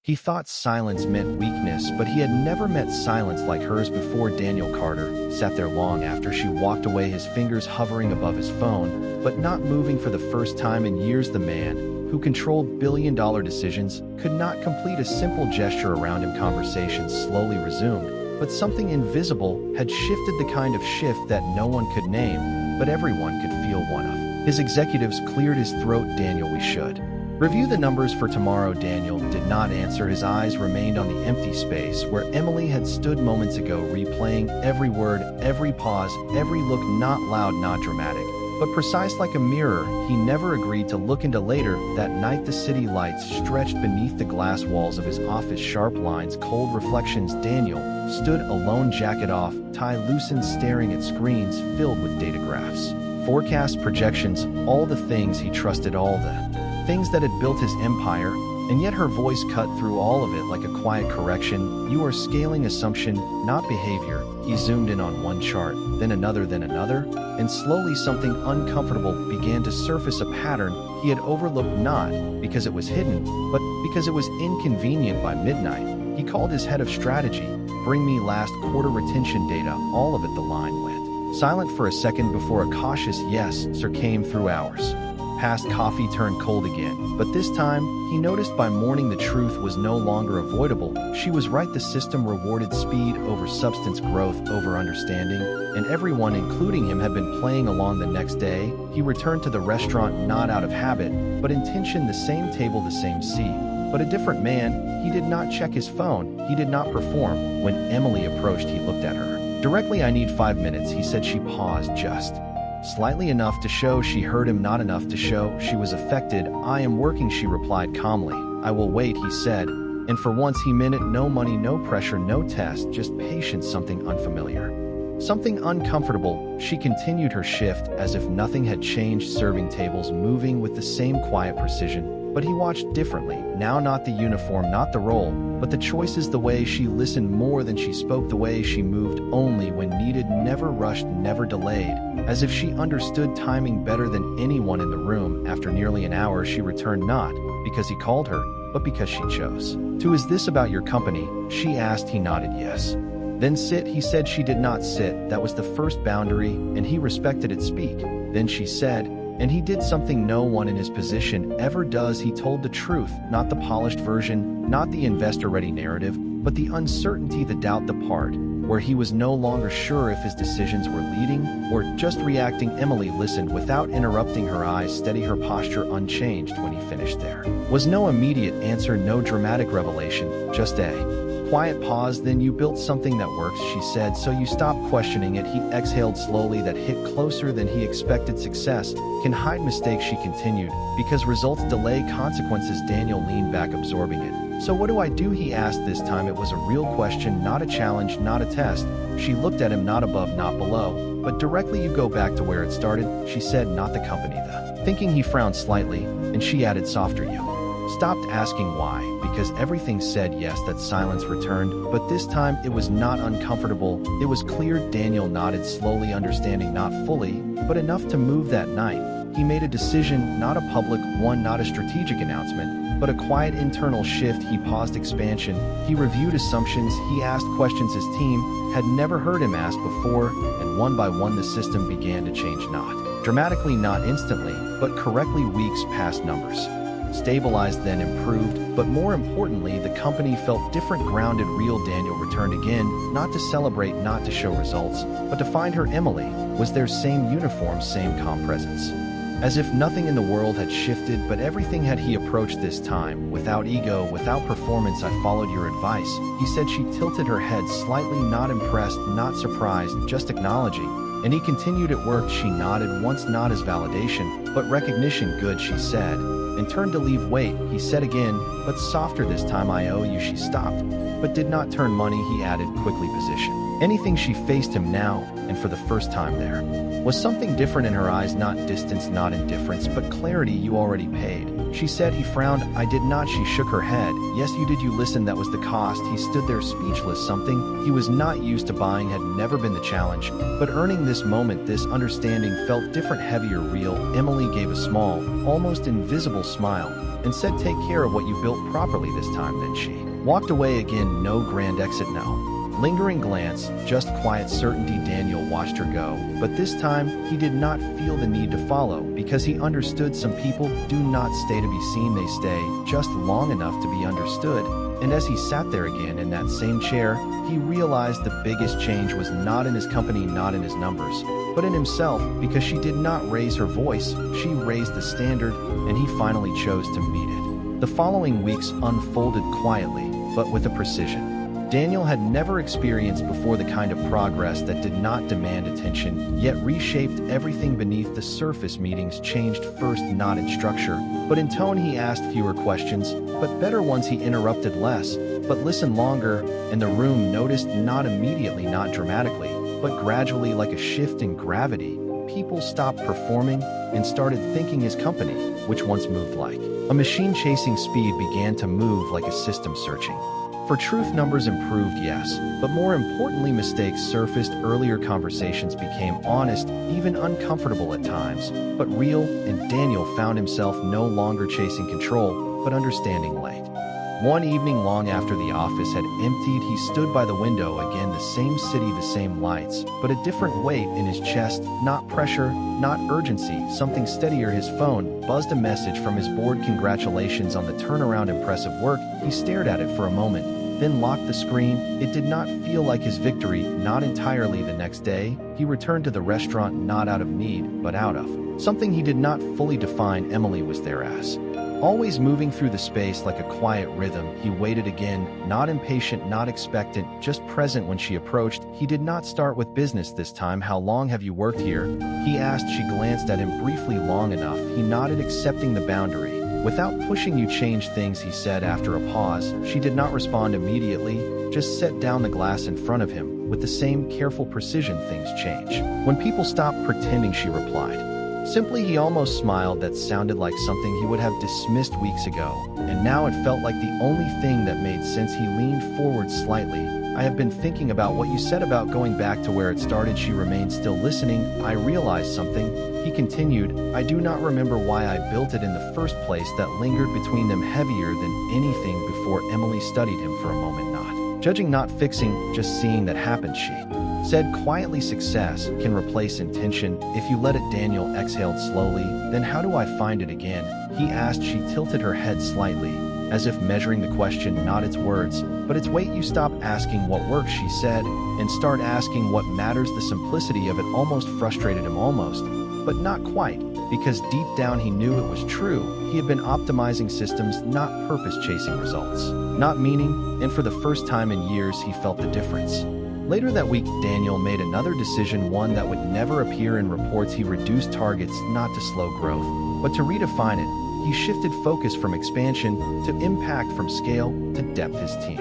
He thought silence meant weakness, but he had never met silence like hers before. Daniel Carter sat there long after she walked away, his fingers hovering above his phone, but not moving. For the first time in years, the man who controlled billion-dollar decisions could not complete a simple gesture around him. Conversations slowly resumed, but something invisible had shifted, the kind of shift that no one could name, but everyone could feel one of. His executives cleared his throat. Daniel, we should review the numbers for tomorrow. Daniel did not answer. His eyes remained on the empty space where Emily had stood moments ago, replaying every word, every pause, every look, not loud, not dramatic, but precise like a mirror he never agreed to look into. Later that night, the city lights stretched beneath the glass walls of his office, sharp lines, cold reflections. Daniel stood alone, jacket off, tie loosened, staring at screens filled with data graphs, forecast, projections, all the things he trusted, all the things that had built his empire. And yet her voice cut through all of it like a quiet correction. You are scaling assumption, not behavior. He zoomed in on one chart, then another, and slowly something uncomfortable began to surface, a pattern he had overlooked, not because it was hidden, but because it was inconvenient. By midnight, he called his head of strategy. Bring me last quarter retention data, all of it. The line went silent for a second before a cautious yes, sir, came through. Hours passed, coffee turned cold again, but this time, he noticed by morning the truth was no longer avoidable. She was right. The system rewarded speed over substance, growth over understanding, and everyone, including him, had been playing along. The next day, he returned to the restaurant, not out of habit, but intention. The same table, the same seat, but a different man. He did not check his phone. He did not perform. When Emily approached, he looked at her directly. I need 5 minutes, he said. She paused just slightly enough to show she heard him, not enough to show she was affected. I am working, she replied calmly. I will wait, he said, and for once he meant it. No money, no pressure, no test, just patience. Something unfamiliar, something uncomfortable. She continued her shift as if nothing had changed, serving tables, moving with the same quiet precision. But he watched differently. Now not the uniform, not the role, but the choices, the way she listened more than she spoke, the way she moved only when needed, never rushed, never delayed, as if she understood timing better than anyone in the room. After nearly an hour, she returned, not because he called her, but because she chose to. Is this about your company? She asked. He nodded yes. Then sit, he said. She did not sit. That was the first boundary, and he respected it. Speak. Then she said, and he did something no one in his position ever does. He told the truth, not the polished version, not the investor-ready narrative, but the uncertainty, the doubt, the part where he was no longer sure if his decisions were leading or just reacting. Emily listened without interrupting, her eyes steady, her posture unchanged. When he finished, there was no immediate answer, no dramatic revelation, just a quiet pause. Then you built something that works, she said, so you stopped questioning it. He exhaled slowly. That hit closer than he expected. Success can hide mistakes, she continued, because results delay consequences. Daniel leaned back, absorbing it. So what do I do, he asked. This time it was a real question, not a challenge, not a test. She looked at him, not above, not below, but directly. You go back to where it started, she said, not the company, the thinking. He frowned slightly, and she added softer, you stopped asking why, because everything said yes. That silence returned, but this time it was not uncomfortable, it was clear. Daniel nodded slowly, understanding, not fully, but enough to move. That night, he made a decision, not a public one, not a strategic announcement, but a quiet internal shift. He paused, expansion. He reviewed assumptions. He asked questions his team had never heard him ask before, and one by one the system began to change, not dramatically, not instantly, but correctly. Weeks passed, numbers stabilized, then improved, but more importantly, the company felt different, grounded, real. Daniel returned again, not to celebrate, not to show results, but to find her. Emily was there, same uniform, same calm presence, as if nothing in the world had shifted, but everything had. He approached this time without ego, without performance. I followed your advice, he said. She tilted her head slightly, not impressed, not surprised, just acknowledging. And he continued, it worked. She nodded once, not as validation, but recognition. Good, she said, and turned to leave. Wait, he said again, but softer this time. I owe you. She stopped, but did not turn. Money, he added quickly. Position, anything. She faced him now, and for the first time there was something different in her eyes, not distance, not indifference, but clarity. You already paid, she said. He frowned. I did not. She shook her head. Yes, you did. You listened. That was the cost. He stood there speechless. Something he was not used to buying had never been the challenge, but earning this moment. This understanding felt different, heavier, real. Emily gave a small, almost invisible smile. and said take care of what you built properly this time. Then she walked away again, no grand exit, no lingering glance, just quiet certainty. Daniel watched her go, but this time he did not feel the need to follow because he understood some people do not stay to be seen, they stay just long enough to be understood. And as he sat there again in that same chair, he realized the biggest change was not in his company, not in his numbers, but in himself, because she did not raise her voice, she raised the standard, and he finally chose to meet it. The following weeks unfolded quietly, but with a precision Daniel had never experienced before, the kind of progress that did not demand attention, yet reshaped everything beneath the surface. Meetings changed, first not in structure, but in tone. He asked fewer questions, but better ones. He interrupted less, but listened longer, and the room noticed, not immediately, not dramatically, but gradually, like a shift in gravity. People stopped performing and started thinking. His company, which once moved like a machine chasing speed, began to move like a system searching for truth. Numbers improved, yes, but more importantly, mistakes surfaced earlier. Conversations became honest, even uncomfortable at times, but real, and Daniel found himself no longer chasing control, but understanding. Late one evening, long after the office had emptied, he stood by the window again, the same city, the same lights, but a different weight in his chest, not pressure, not urgency, something steadier. His phone buzzed, a message from his board. Congratulations on the turnaround, impressive work. He stared at it for a moment, then locked the screen. It did not feel like his victory, not entirely. The next day, he returned to the restaurant, not out of need, but out of something he did not fully define. Emily was there, as always, moving through the space like a quiet rhythm. He waited again, not impatient, not expectant, just present. When she approached, he did not start with business this time. How long have you worked here? He asked. She glanced at him briefly. Long enough. He nodded, accepting the boundary. Without pushing. You changed things, he said after a pause. She did not respond immediately, just set down the glass in front of him. With the same careful precision, things change when people stop pretending, she replied. Simply. He almost smiled. That sounded like something he would have dismissed weeks ago, and now it felt like the only thing that made sense. He leaned forward slightly. I have been thinking about what you said about going back to where it started. She remained still, listening. I realized something, he continued. I do not remember why I built it in the first place. That lingered between them, heavier than anything before. Emily studied him for a moment, not judging, not fixing, just seeing. That happened, she said quietly. Success can replace intention if you let it. Daniel exhaled slowly. Then how do I find it again? He asked. She tilted her head slightly, as if measuring the question, not its words, but its weight. You stop asking what works, she said, and start asking what matters. The simplicity of it almost frustrated him, almost, but not quite, because deep down he knew it was true. He had been optimizing systems, not purpose, chasing results, not meaning, and for the first time in years he felt the difference. Later that week, Daniel made another decision, one that would never appear in reports. He reduced targets, not to slow growth, but to redefine it. He shifted focus from expansion to impact, from scale to depth. His team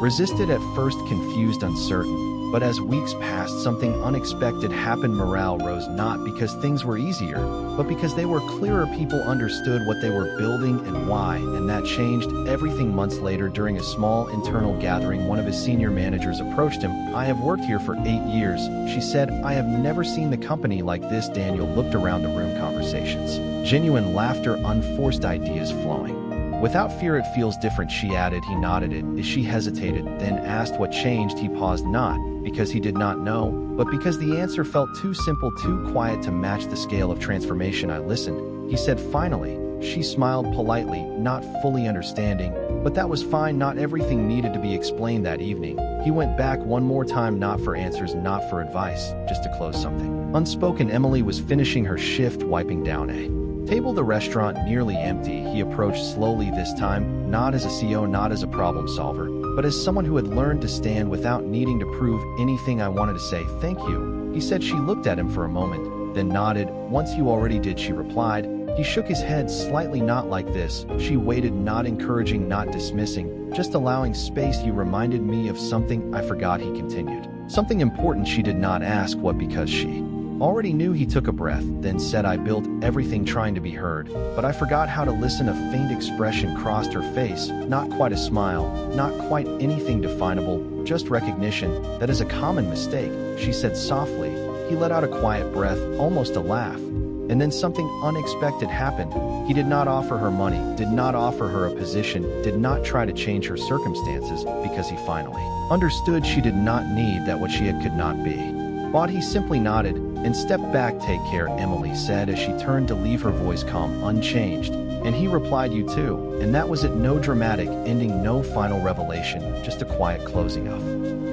resisted at first, confused, uncertain, but as weeks passed, something unexpected happened. Morale rose, not because things were easier, but because they were clearer. People understood what they were building and why, and that changed everything. Months later, during a small internal gathering, one of his senior managers approached him. I have worked here for 8 years, she said. I have never seen the company like this. Daniel looked around the room. Conversations, genuine laughter, unforced ideas flowing without fear. It feels different, she added. He nodded it. She hesitated, then asked what changed. He paused, not because he did not know, but because the answer felt too simple, too quiet to match the scale of transformation. I listened, he said finally. She smiled politely, not fully understanding, but that was fine. Not everything needed to be explained that evening. He went back one more time, not for answers, not for advice, just to close something unspoken. Emily was finishing her shift, wiping down a table, the restaurant nearly empty. He approached slowly this time, not as a CEO, not as a problem solver, but as someone who had learned to stand without needing to prove anything. I wanted to say thank you, he said. She looked at him for a moment, then nodded. Once you already did, she replied. He shook his head slightly. Not like this. She waited, not encouraging, not dismissing, just allowing space. You reminded me of something I forgot, he continued. Something important. She did not ask what, because she already knew. He took a breath, then said, I built everything trying to be heard, but I forgot how to listen. A faint expression crossed her face, not quite a smile, not quite anything definable, just recognition. That is a common mistake, she said softly. He let out a quiet breath, almost a laugh. And then something unexpected happened. He did not offer her money, did not offer her a position, did not try to change her circumstances, because he finally understood she did not need that what she had could not be. But he simply nodded and stepped back. "Take care," Emily said as she turned to leave, her voice calm, unchanged. And he replied, "You too." And that was it. No dramatic ending, no final revelation, just a quiet closing of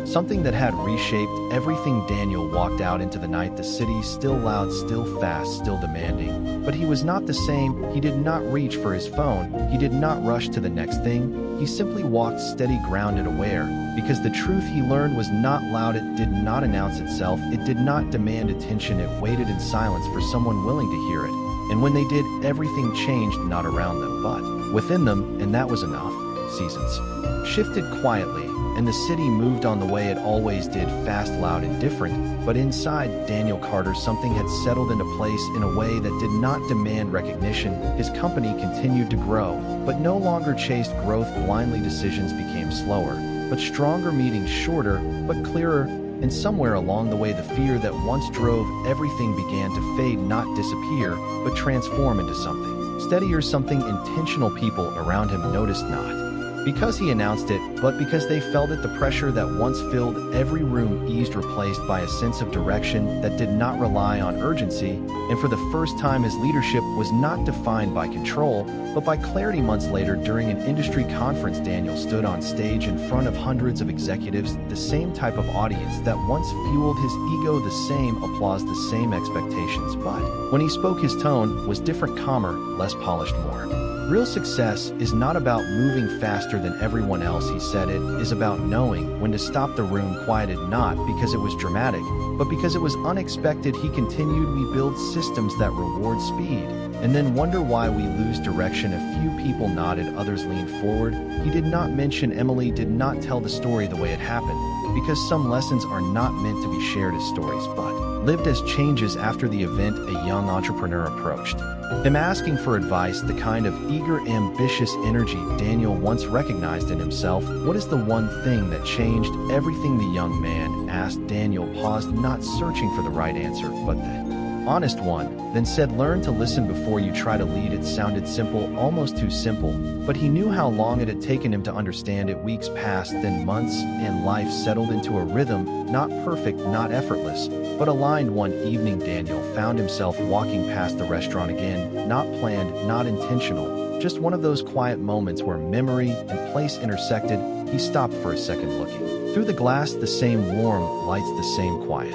something that had reshaped everything. Daniel walked out into the night, the city still loud, still fast, still demanding. But he was not the same. He did not reach for his phone. He did not rush to the next thing. He simply walked steady, grounded, aware, because the truth he learned was not loud. It did not announce itself. It did not demand attention. It waited in silence for someone willing to hear it. And when they did, everything changed, not around them, but within them, and that was enough. Seasons shifted quietly, and the city moved on the way it always did, fast, loud, and different. But inside Daniel Carter, something had settled into place in a way that did not demand recognition. His company continued to grow, but no longer chased growth blindly. Decisions became slower, but stronger, meetings shorter, but clearer. And somewhere along the way, the fear that once drove everything began to fade, not disappear, but transform into something steadier, something intentional. People around him noticed, not because he announced it, but because they felt it. The pressure that once filled every room eased, replaced by a sense of direction that did not rely on urgency. And for the first time, his leadership was not defined by control, but by clarity. Months later, during an industry conference, Daniel stood on stage in front of hundreds of executives, the same type of audience that once fueled his ego, the same applause, the same expectations. But when he spoke, his tone was different, calmer, less polished, more real. Success is not about moving faster than everyone else, he said. It is about knowing when to stop. The room quieted, not because it was dramatic, but because it was unexpected. He continued, "We build systems that reward speed, and then wonder why we lose direction." A few people nodded, others leaned forward. He did not mention Emily, did not tell the story the way it happened, because some lessons are not meant to be shared as stories, but lived as changes. After the event, a young entrepreneur approached him asking for advice, the kind of eager, ambitious energy Daniel once recognized in himself. "What is the one thing that changed everything?" the young man asked. Daniel paused, not searching for the right answer, but the honest one, then said, "Learn to listen before you try to lead." It sounded simple, almost too simple, but he knew how long it had taken him to understand it. Weeks passed, then months, and life settled into a rhythm, not perfect, not effortless, but aligned. One evening, Daniel found himself walking past the restaurant again, not planned, not intentional, just one of those quiet moments where memory and place intersected. He stopped for a second, looking through the glass, the same warm lights, the same quiet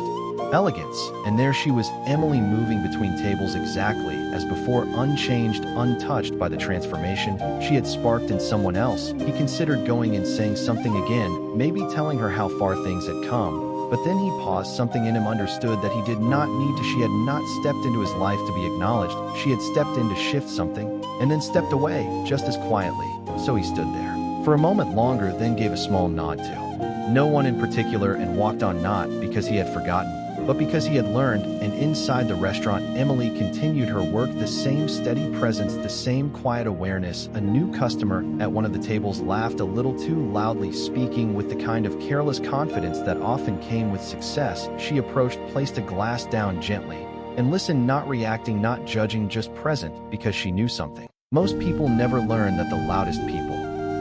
elegance. And there she was, Emily, moving between tables exactly as before, unchanged, untouched by the transformation she had sparked in someone else. He considered going and saying something again, maybe telling her how far things had come. But then he paused. Something in him understood that he did not need to. She had not stepped into his life to be acknowledged. She had stepped in to shift something, and then stepped away, just as quietly. So he stood there for a moment longer, then gave a small nod to no one in particular and walked on, not because he had forgotten, but because he had learned. And inside the restaurant, Emily continued her work, the same steady presence, the same quiet awareness. A new customer at one of the tables laughed a little too loudly, speaking with the kind of careless confidence that often came with success. She approached, placed a glass down gently, and listened, not reacting, not judging, just present, because she knew something most people never learn, that the loudest people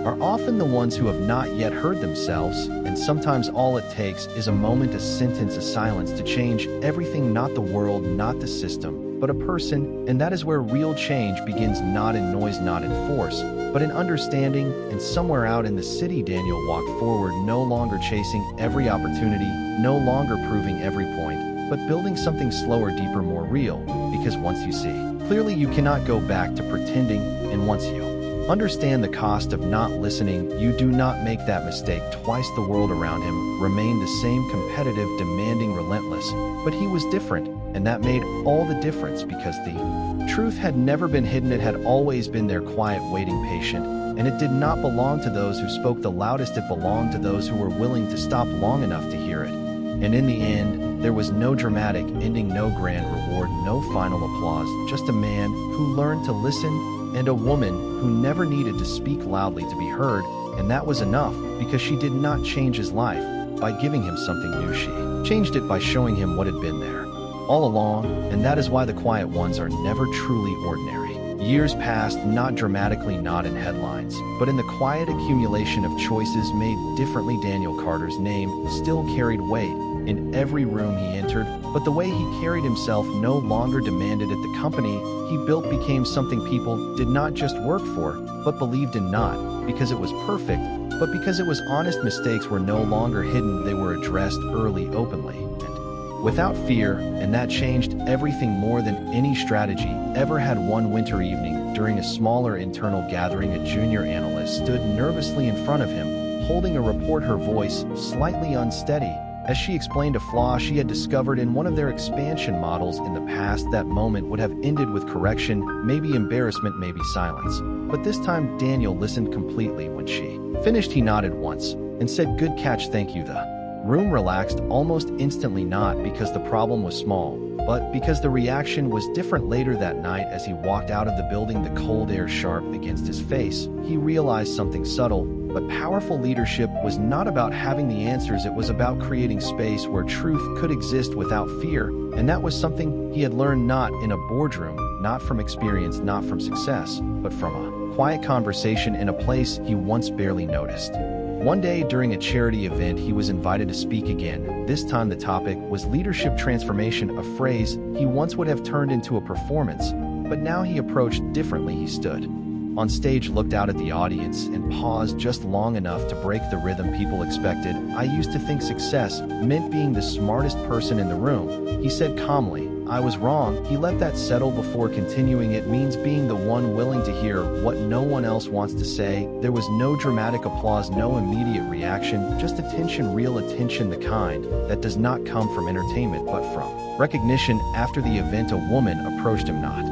are often the ones who have not yet heard themselves. And sometimes all it takes is a moment, a sentence, a silence to change everything. Not the world, not the system, but a person. And that is where real change begins, not in noise, not in force, but in understanding. And somewhere out in the city, Daniel walked forward, no longer chasing every opportunity, no longer proving every point, but building something slower, deeper, more real. Because once you see clearly, you cannot go back to pretending. And once you understand the cost of not listening, you do not make that mistake twice. The world around him remained the same, competitive, demanding, relentless, but he was different, and that made all the difference, because the truth had never been hidden. It had always been there, quiet, waiting, patient, and it did not belong to those who spoke the loudest. It belonged to those who were willing to stop long enough to hear it. And in the end, there was no dramatic ending, no grand reward, no final applause, just a man who learned to listen, and a woman who never needed to speak loudly to be heard. And that was enough, because she did not change his life by giving him something new. She changed it by showing him what had been there all along, and that is why the quiet ones are never truly ordinary. Years passed, not dramatically, not in headlines, but in the quiet accumulation of choices made differently. Daniel Carter's name still carried weight in every room he entered, but the way he carried himself no longer demanded it. The company he built became something people did not just work for, but believed in, not because it was perfect, but because it was honest. Mistakes were no longer hidden, they were addressed early, openly, and without fear, and that changed everything more than any strategy ever had. One winter evening, during a smaller internal gathering, a junior analyst stood nervously in front of him, holding a report, her voice slightly unsteady, as she explained a flaw she had discovered in one of their expansion models in the past. That moment would have ended with correction, maybe embarrassment, maybe silence. But this time Daniel listened completely. When she finished, he nodded once and said, "Good catch, thank you." The room relaxed almost instantly, not because the problem was small, but because the reaction was different. Later that night, as he walked out of the building, the cold air sharp against his face, he realized something subtle but powerful. Leadership was not about having the answers, it was about creating space where truth could exist without fear. And that was something he had learned, not in a boardroom, not from experience, not from success, but from a quiet conversation in a place he once barely noticed. One day during a charity event, he was invited to speak again. This time the topic was leadership transformation, a phrase he once would have turned into a performance, but now he approached differently. He stood on stage, looked out at the audience, and paused just long enough to break the rhythm people expected. "I used to think success meant being the smartest person in the room," he said calmly. "I was wrong." He let that settle before continuing. "It means being the one willing to hear what no one else wants to say." There was no dramatic applause, no immediate reaction, just attention, real attention, the kind that does not come from entertainment but from recognition. After the event, a woman approached him, not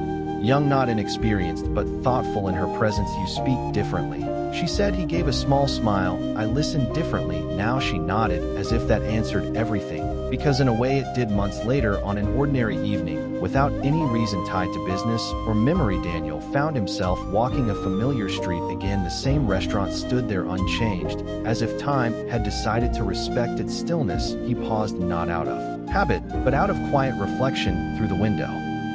young, not inexperienced, but thoughtful in her presence. "You speak differently," she said. He gave a small smile. "I listened differently." Now she nodded, as if that answered everything, because in a way it did. Months later, on an ordinary evening, without any reason tied to business or memory, Daniel found himself walking a familiar street again. The same restaurant stood there unchanged, as if time had decided to respect its stillness. He paused, not out of habit, but out of quiet reflection. Through the window,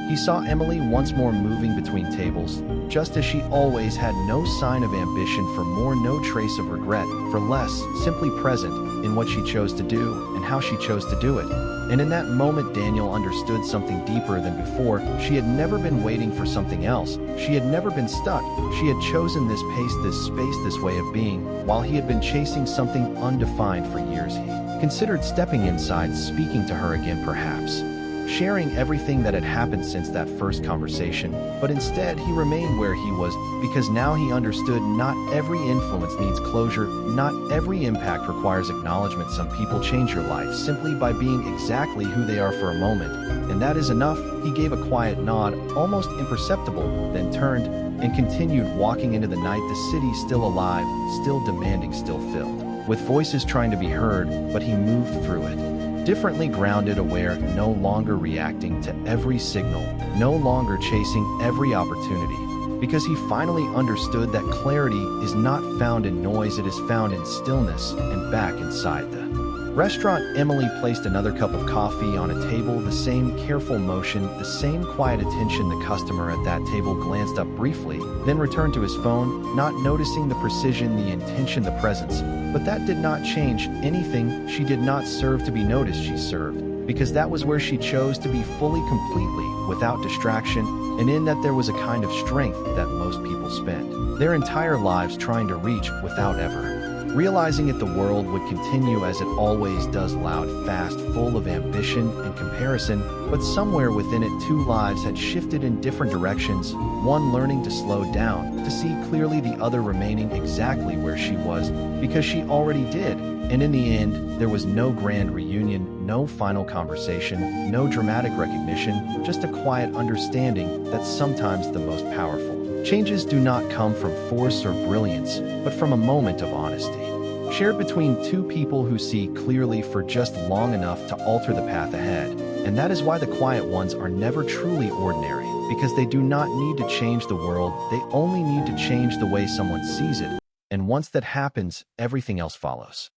he saw Emily once more moving between tables, just as she always had. No sign of ambition for more, no trace of regret for less, simply present in what she chose to do and how she chose to do it. And in that moment, Daniel understood something deeper than before. She had never been waiting for something else. She had never been stuck. She had chosen this pace, this space, this way of being, while he had been chasing something undefined for years. He considered stepping inside, speaking to her again, perhaps sharing everything that had happened since that first conversation, but instead he remained where he was, because now he understood not every influence needs closure, not every impact requires acknowledgement. Some people change your life simply by being exactly who they are for a moment, and that is enough. He gave a quiet nod, almost imperceptible, then turned and continued walking into the night. The city still alive, still demanding, still filled with voices trying to be heard, but he moved through it differently, grounded, aware, no longer reacting to every signal, no longer chasing every opportunity, because he finally understood that clarity is not found in noise, it is found in stillness. And back inside the restaurant, Emily placed another cup of coffee on a table, the same careful motion, the same quiet attention. The customer at that table glanced up briefly, then returned to his phone, not noticing the precision, the intention, the presence. But that did not change anything. She did not serve to be noticed, she served because that was where she chose to be, fully, completely, without distraction. And in that there was a kind of strength that most people spend their entire lives trying to reach without ever realizing it. The world would continue as it always does, loud, fast, full of ambition and comparison, but somewhere within it, two lives had shifted in different directions, one learning to slow down, to see clearly, the other remaining exactly where she was, because she already did. And in the end, there was no grand reunion, no final conversation, no dramatic recognition, just a quiet understanding that sometimes the most powerful changes do not come from force or brilliance, but from a moment of honesty, shared between two people who see clearly for just long enough to alter the path ahead. And that is why the quiet ones are never truly ordinary, because they do not need to change the world, they only need to change the way someone sees it. And once that happens, everything else follows.